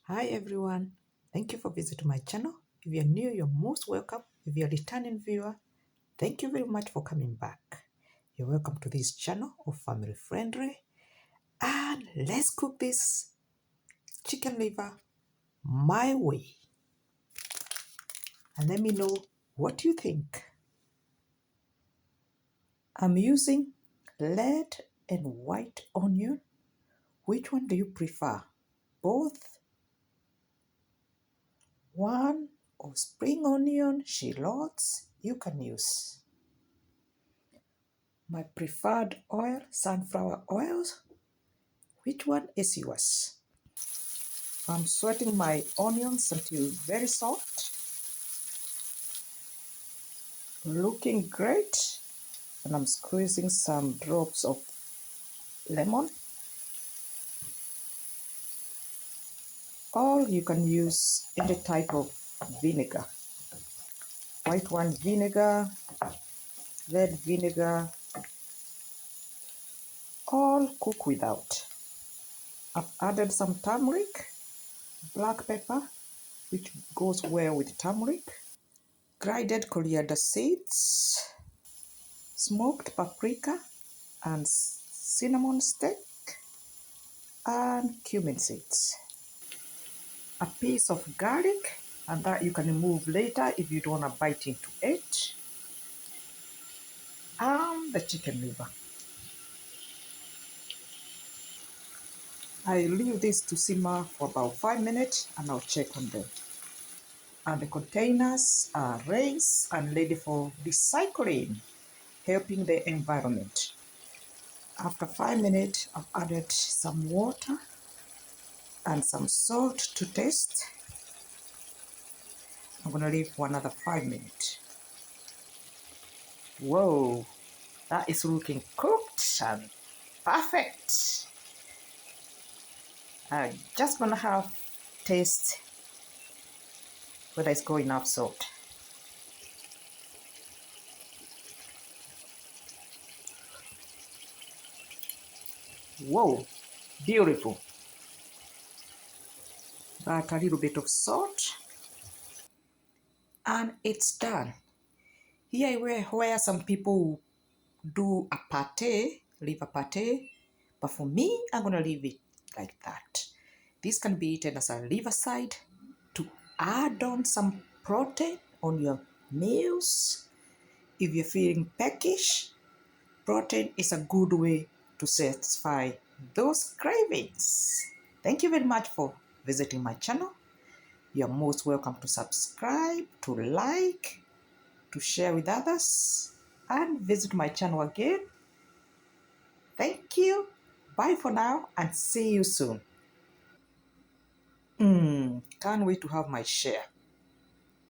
Hi everyone, thank you for visiting my channel. If you're new, you're most welcome. If you're a returning viewer, thank you very much for coming back. You're welcome to this channel of Family Friendly. And let's cook this chicken liver my way. And let me know what you think. I'm using red and white onion. Which one do you prefer? Both? One or spring onion, shallots, you can use. My preferred oil, sunflower oils. Which one is yours? I'm sweating my onions until very soft. Looking great. And I'm squeezing some drops of lemon. Or you can use any type of vinegar. White wine vinegar, red vinegar, all cook without. I've added some turmeric, black pepper, which goes well with turmeric, grated coriander seeds, smoked paprika, and cinnamon stick, and cumin seeds. A piece of garlic, and that you can remove later if you don't want to bite into it. And the chicken liver. I leave this to simmer for about 5 minutes and I'll check on them. And the containers are raised and ready for recycling, helping the environment. After 5 minutes, I've added some water and some salt to taste. I'm going to leave for another 5 minutes. Whoa, that is looking cooked and perfect. I'm just going to have taste whether it's got enough salt. Whoa, beautiful. But a little bit of salt. And it's done. Here where some people do a pate, leave a pate, but for me, I'm going to leave it like that. This can be eaten as a liver side to add on some protein on your meals. If you're feeling peckish, protein is a good way to satisfy those cravings. Thank you very much for visiting my channel. You're most welcome to subscribe, to like, to share with others, and visit my channel again. Thank you. Bye for now and see you soon. Can't wait to have my share.